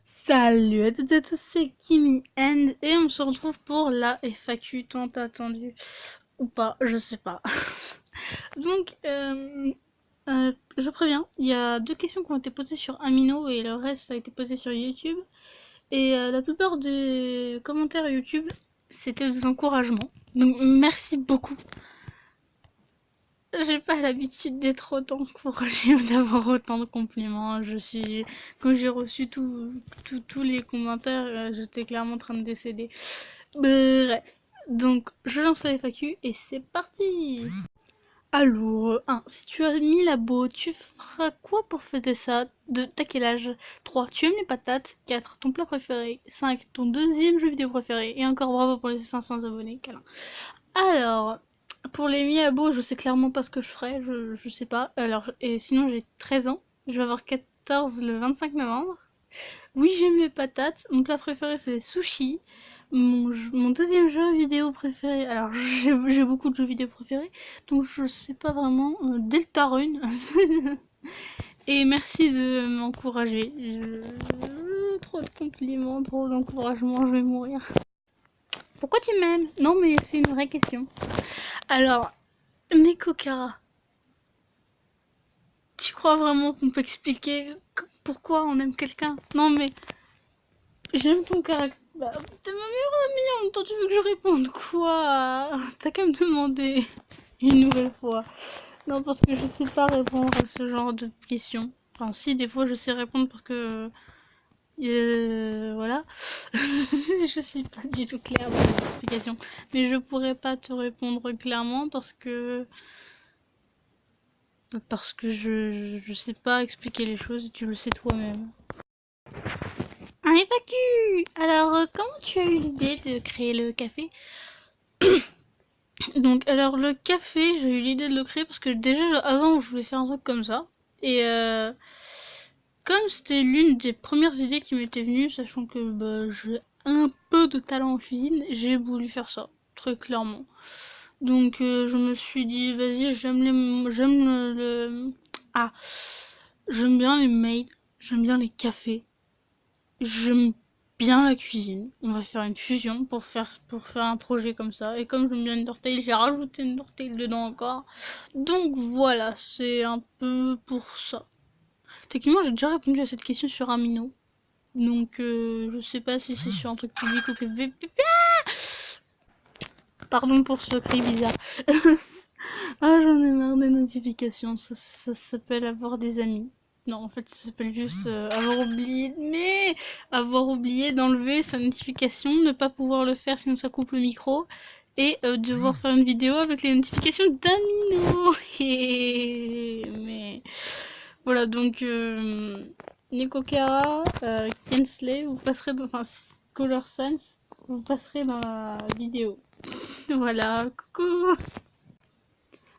Salut à toutes et à tous, c'est Kimi End et on se retrouve pour la FAQ tant attendue. Ou pas, je sais pas. Donc, je préviens, il y a 2 questions qui ont été posées sur Amino et le reste a été posé sur YouTube. Et la plupart des commentaires YouTube, c'était des encouragements. Donc, merci beaucoup. J'ai pas l'habitude d'être autant encouragée ou d'avoir autant de compliments. Quand j'ai reçu tous les commentaires, j'étais clairement en train de décéder. Bref. Donc, je lance la FAQ et c'est parti! Alors, 1. Si tu as 1000 abos, tu feras quoi pour fêter ça? 2. T'as quel âge? 3. Tu aimes les patates? 4. Ton plat préféré? 5. Ton deuxième jeu vidéo préféré? Et encore bravo pour les 500 abonnés. Câlin. Alors, pour les mi-abos, je sais clairement pas ce que je ferai, je sais pas. Alors, et sinon j'ai 13 ans, je vais avoir 14 le 25 novembre. Oui, j'aime les patates, mon plat préféré c'est les sushis. Mon deuxième jeu vidéo préféré, alors j'ai beaucoup de jeux vidéo préférés, donc je sais pas vraiment, Deltarune. Et merci de m'encourager. Trop de compliments, trop d'encouragements, je vais mourir. Pourquoi tu m'aimes? Non mais c'est une vraie question. Alors, Nekokara, tu crois vraiment qu'on peut expliquer pourquoi on aime quelqu'un? Non mais, j'aime ton caractère. Bah, t'es ma meilleure amie, en même temps tu veux que je réponde quoi? T'as qu'à me demander une nouvelle fois. Non, parce que je sais pas répondre à ce genre de questions. Enfin si, des fois je sais répondre parce que... voilà. Je suis pas du tout claire dans les explications. Mais je pourrais pas te répondre clairement parce que je sais pas expliquer les choses et tu le sais toi-même. Un FAQ! Alors, comment tu as eu l'idée de créer le café? Donc, alors, le café, j'ai eu l'idée de le créer parce que déjà, avant, je voulais faire un truc comme ça. Et comme c'était l'une des premières idées qui m'était venue, sachant que bah, j'ai un peu de talent en cuisine, j'ai voulu faire ça, très clairement. Donc, je me suis dit, vas-y, Ah, j'aime bien les mails, j'aime bien les cafés, j'aime bien la cuisine. On va faire une fusion pour faire un projet comme ça. Et comme j'aime bien Undertale, j'ai rajouté Undertale dedans encore. Donc voilà, c'est un peu pour ça. Techniquement, j'ai déjà répondu à cette question sur Amino. Donc je sais pas si c'est sur un truc public ou privé. Pardon pour ce cri bizarre. Ah, j'en ai marre des notifications. Ça s'appelle avoir des amis. Non, en fait, ça s'appelle juste avoir oublié d'enlever sa notification, ne pas pouvoir le faire sinon ça coupe le micro, et devoir faire une vidéo avec les notifications d'Amino. Mais voilà, donc Nekokara, Kensley, vous passerez dans, enfin Color Sense, vous passerez dans la vidéo. Voilà, coucou.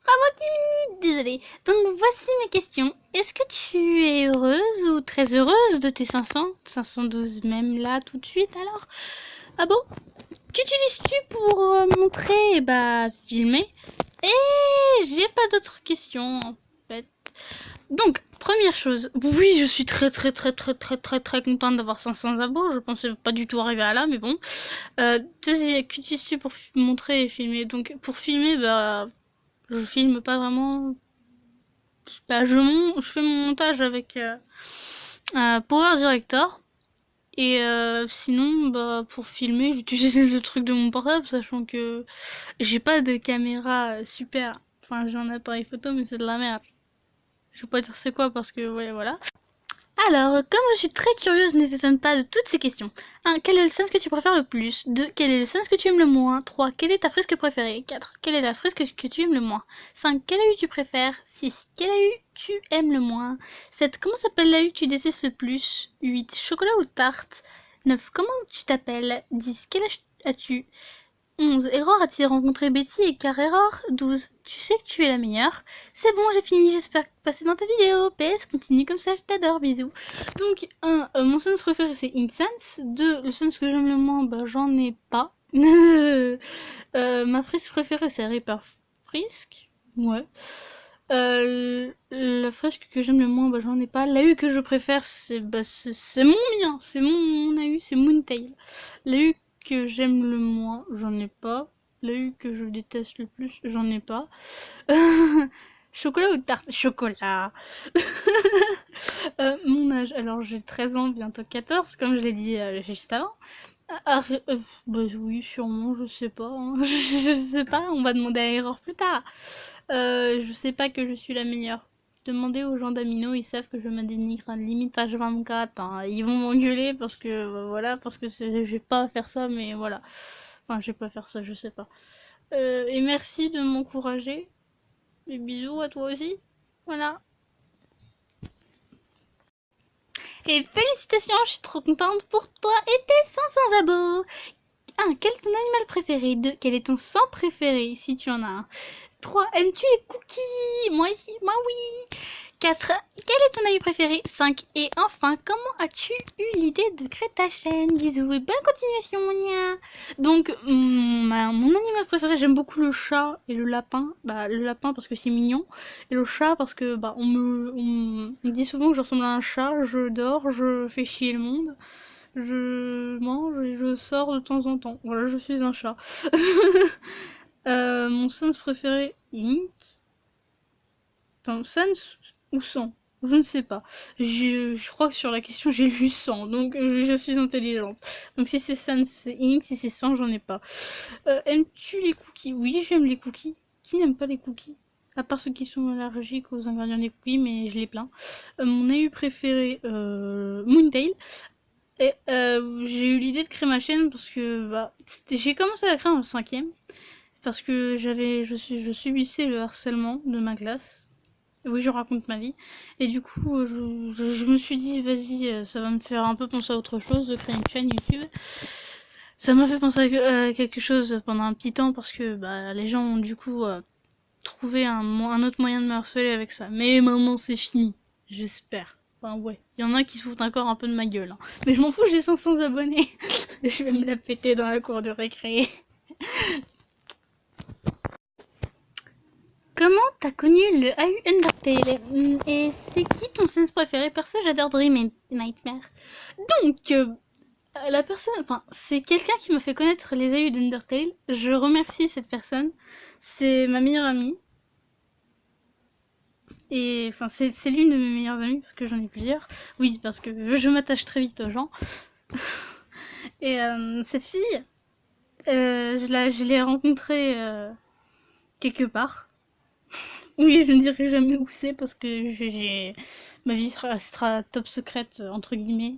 Bravo Kimi! Désolée. Donc voici mes questions. Est-ce que tu es heureuse ou très heureuse de tes 512 même là tout de suite alors? Ah bon? Qu'utilises-tu pour montrer? Bah filmer. Et j'ai pas d'autres questions en fait. Donc première chose, oui je suis très contente d'avoir 500 abos. Je pensais pas du tout arriver à là mais bon. Deuxième, qu'utilises-tu pour montrer et filmer? Donc pour filmer bah... Je filme pas vraiment. Bah, je fais mon montage avec Power Director. Et sinon, bah, pour filmer, j'utilise le truc de mon portable, sachant que j'ai pas de caméra super. Enfin, j'ai un appareil photo, mais c'est de la merde. Je vais pas dire c'est quoi parce que, ouais, voilà. Alors, comme je suis très curieuse, ne t'étonne pas de toutes ces questions. 1. Quel est le sens que tu préfères le plus? 2. Quel est le sens que tu aimes le moins? 3. Quelle est ta fresque préférée? 4. Quelle est la fresque que tu aimes le moins? 5. Quelle AU tu préfères? 6. Quelle AU tu aimes le moins? 7. Comment s'appelle l'AU que tu détestes le plus? 8. Chocolat ou tarte? 9. Comment tu t'appelles? 10. Quel âge as-tu? 11. Error a-t-il rencontré Betty et car Error? 12. Tu sais que tu es la meilleure. C'est bon, j'ai fini, j'espère passer dans ta vidéo. PS, continue comme ça, je t'adore, bisous. Donc, 1. Mon sens préféré c'est Incense. 2. Le sens que j'aime le moins, bah j'en ai pas. Ma frisque préférée c'est Reaper Frisk. Ouais. La fresque que j'aime le moins, bah j'en ai pas. L'AU que je préfère, c'est mon mien, c'est mon AU, c'est Moontail. L'AU que j'aime le moins, j'en ai pas. L'AU que je déteste le plus, j'en ai pas. Chocolat ou tarte? Chocolat. Mon âge, alors j'ai 13 ans, bientôt 14, comme je l'ai dit juste avant. Bah oui, sûrement, je sais pas. Hein. Je sais pas, on va demander à l'erreur plus tard. Je sais pas que je suis la meilleure. Demandez aux gens d'Amino, ils savent que je me dénigre à limite H24. Hein. Ils vont m'engueuler parce que, voilà, parce que je vais pas faire ça, mais voilà. Enfin, je vais pas faire ça, je sais pas. Et merci de m'encourager. Et bisous à toi aussi. Voilà. Et félicitations, je suis trop contente pour toi et tes 500 abos. 1. Quel est ton animal préféré? 2. Quel est ton sang préféré, si tu en as un? 3. Aimes-tu les cookies? Moi aussi, moi oui. 4. Quel est ton avis préféré? 5. Et enfin, comment as-tu eu l'idée de créer ta chaîne? Bisous et bonne continuation, mon nia. Donc, mon animal préféré, j'aime beaucoup le chat et le lapin. Bah, le lapin parce que c'est mignon. Et le chat parce que, bah, on me dit souvent que je ressemble à un chat. Je dors, je fais chier le monde. Je mange et je sors de temps en temps. Voilà, je suis un chat. Mon Sans préféré, Ink. Attends, Sans ou Sans? Je ne sais pas. Je crois que sur la question, j'ai lu Sans, donc je suis intelligente. Donc si c'est Sans, c'est Ink. Si c'est Sans, j'en ai pas. Aimes-tu les cookies? Oui, j'aime les cookies. Qui n'aime pas les cookies? À part ceux qui sont allergiques aux ingrédients des cookies, mais je les plains. Mon AU préféré, Moontail. Et j'ai eu l'idée de créer ma chaîne parce que bah, j'ai commencé à la créer en 5ème. Parce que je subissais le harcèlement de ma classe. Oui, je raconte ma vie. Et du coup, je me suis dit, vas-y, ça va me faire un peu penser à autre chose de créer une chaîne YouTube. Ça m'a fait penser à quelque chose pendant un petit temps parce que bah, les gens ont du coup trouvé un autre moyen de me harceler avec ça. Mais maintenant, c'est fini. J'espère. Enfin, ouais. Il y en a qui se foutent encore un peu de ma gueule. Hein. Mais je m'en fous, j'ai 500 abonnés. Je vais me la péter dans la cour de récré. Comment t'as connu le AU Undertale? Et c'est qui ton sens préféré? Perso, j'adore Dream et Nightmare. Donc, la personne, enfin, c'est quelqu'un qui m'a fait connaître les AU d'Undertale. Je remercie cette personne. C'est ma meilleure amie. Et enfin, c'est l'une de mes meilleures amies parce que j'en ai plusieurs. Oui, parce que je m'attache très vite aux gens. Et cette fille, je l'ai rencontrée quelque part. Oui, je ne dirai jamais où c'est parce que ma vie sera top secrète entre guillemets.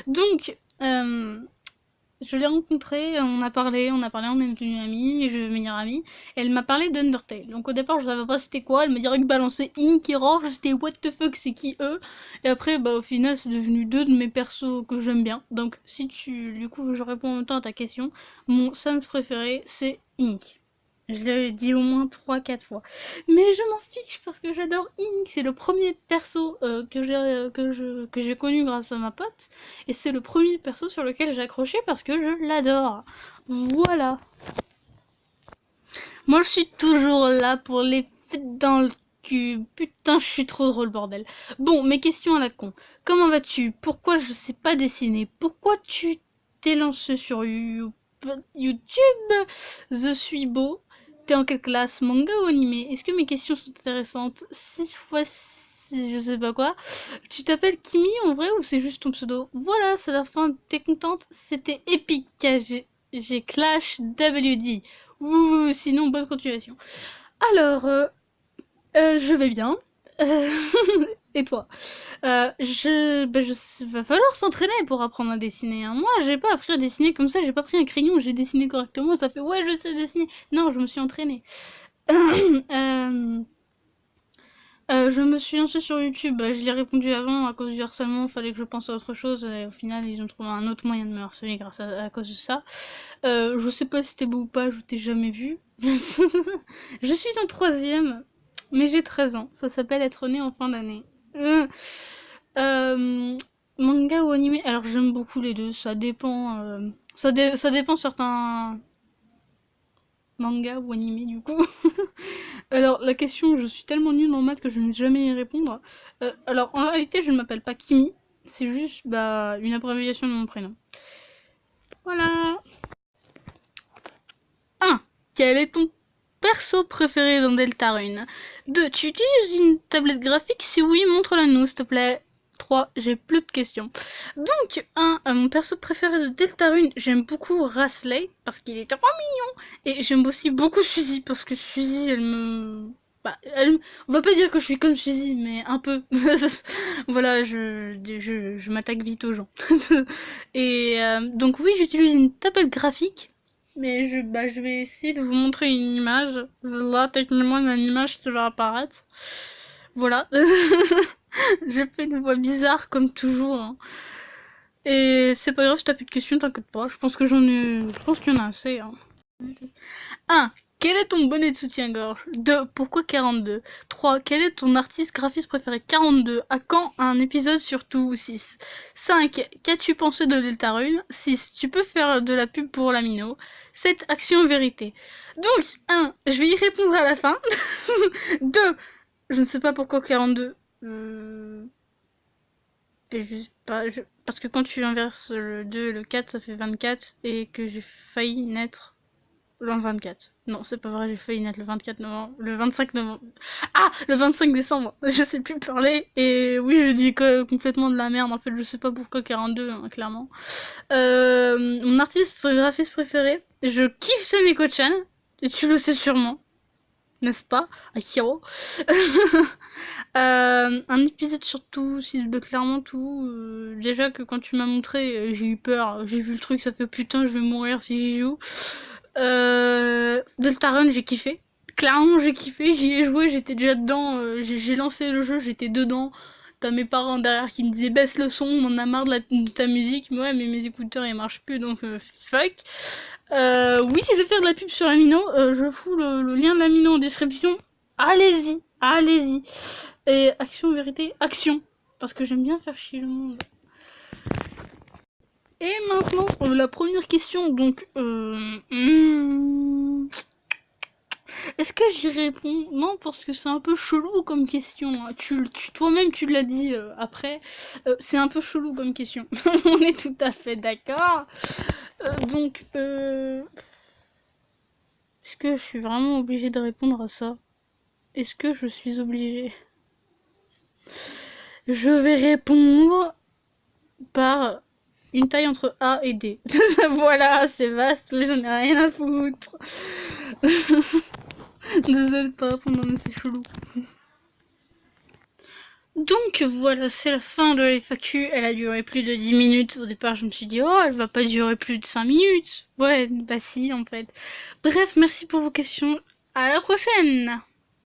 Donc, je l'ai rencontrée, on a parlé, on est devenus amis, et je meilleure amie. Et elle m'a parlé d'Undertale. Donc au départ, je savais pas c'était quoi. Elle m'a direct balancé Ink et Roar. J'étais what the fuck, c'est qui eux? Et après, bah au final, c'est devenu deux de mes persos que j'aime bien. Donc du coup, je réponds en même temps à ta question. Mon Sans préféré, c'est Ink. Je l'ai dit au moins 3-4 fois. Mais je m'en fiche parce que j'adore Ink. C'est le premier perso que j'ai connu grâce à ma pote. Et c'est le premier perso sur lequel j'ai accroché parce que je l'adore. Voilà. Moi, je suis toujours là pour les fêtes dans le cul. Putain, je suis trop drôle, bordel. Bon, mes questions à la con. Comment vas-tu? Pourquoi je sais pas dessiner? Pourquoi tu t'es lancé sur YouTube? Je suis beau. T'es en quelle classe? Manga ou animé? Est-ce que mes questions sont intéressantes? 6 fois 6, je sais pas quoi. Tu t'appelles Kimi en vrai ou c'est juste ton pseudo? Voilà, c'est la fin. T'es contente? C'était épique. J'ai Clash WD. Ouh, sinon, bonne continuation. Alors, je vais bien. Et toi? Va falloir s'entraîner pour apprendre à dessiner. Hein. Moi, j'ai pas appris à dessiner comme ça, j'ai pas pris un crayon, j'ai dessiné correctement, ça fait ouais, je sais dessiner. Non, je me suis entraînée. Je me suis lancée sur YouTube, je l'ai répondu avant à cause du harcèlement, il fallait que je pense à autre chose et au final ils ont trouvé un autre moyen de me harceler à cause de ça. Je sais pas si c'était beau ou pas, je t'ai jamais vu. Je suis en 3ème, mais j'ai 13 ans, ça s'appelle être né en fin d'année. Manga ou animé? Alors j'aime beaucoup les deux, ça dépend. Ça dépend certains. manga ou animé du coup. Alors la question, je suis tellement nulle en maths que je n'ai jamais y répondre. Alors en réalité je ne m'appelle pas Kimi, c'est juste une abréviation de mon prénom. Voilà. 1. Quel est ton perso préféré dans Deltarune? 2. Tu utilises une tablette graphique? Si oui, montre-la nous s'il te plaît. 3. J'ai plus de questions. Donc, mon perso préféré de Deltarune, j'aime beaucoup Rasley, parce qu'il est trop mignon. Et j'aime aussi beaucoup Suzy, parce que Suzy, elle me... on va pas dire que je suis comme Suzy, mais un peu. Voilà, je m'attaque vite aux gens. Et donc oui, j'utilise une tablette graphique. Mais je vais essayer de vous montrer une image. Là, techniquement, il y a une image qui va apparaître. Voilà. J'ai fait une voix bizarre, comme toujours. Hein. Et c'est pas grave si t'as plus de questions, t'inquiète pas. Je pense qu'il y en a assez. Hein. 1. Quel est ton bonnet de soutien-gorge? 2. Pourquoi 42? 3. Quel est ton artiste graphiste préféré? 42. À quand un épisode sur tout? 6. 5. Qu'as-tu pensé de Deltarune? 6. Tu peux faire de la pub pour Lamino. 7. Action vérité. Donc, 1. Je vais y répondre à la fin. 2. Je ne sais pas pourquoi 42. Parce que quand tu inverses le 2 et le 4, ça fait 24. Et que j'ai failli naître... le 24. Non, c'est pas vrai, j'ai failli naître le 24 novembre. Le 25 novembre. Ah, le 25 décembre. Je sais plus parler. Et oui, je dis complètement de la merde. En fait, je sais pas pourquoi 42, hein, clairement. Mon artiste graphiste préféré, je kiffe Seneko-chan. Et tu le sais sûrement. N'est-ce pas? Akiro. Un épisode sur tout, clairement tout. Déjà que quand tu m'as montré, j'ai eu peur. J'ai vu le truc, ça fait putain, je vais mourir si j'y joue. Deltarune, j'ai kiffé. Clairement, j'ai kiffé, j'y ai joué, j'étais déjà dedans. J'ai lancé le jeu, j'étais dedans. T'as mes parents derrière qui me disaient baisse le son, on en a marre de ta musique. Mais ouais, mais mes écouteurs ils marchent plus donc fuck. Oui, je vais faire de la pub sur Lamino. Je fous le lien de Lamino en description. Allez-y, allez-y. Et action, vérité, action. Parce que j'aime bien faire chier le monde. Et maintenant, la première question, donc... Est-ce que j'y réponds? Non, parce que c'est un peu chelou comme question. Hein. Toi-même, tu l'as dit après. C'est un peu chelou comme question. On est tout à fait d'accord. Donc, est-ce que je suis vraiment obligée de répondre à ça? Est-ce que je suis obligée? Je vais répondre par une taille entre A et D. Voilà, c'est vaste, mais j'en ai rien à foutre. Désolée de pas répondre, mais c'est chelou. Donc voilà, c'est la fin de la FAQ. Elle a duré plus de 10 minutes. Au départ, je me suis dit, oh, elle va pas durer plus de 5 minutes. Ouais, bah si, en fait. Bref, merci pour vos questions. À la prochaine!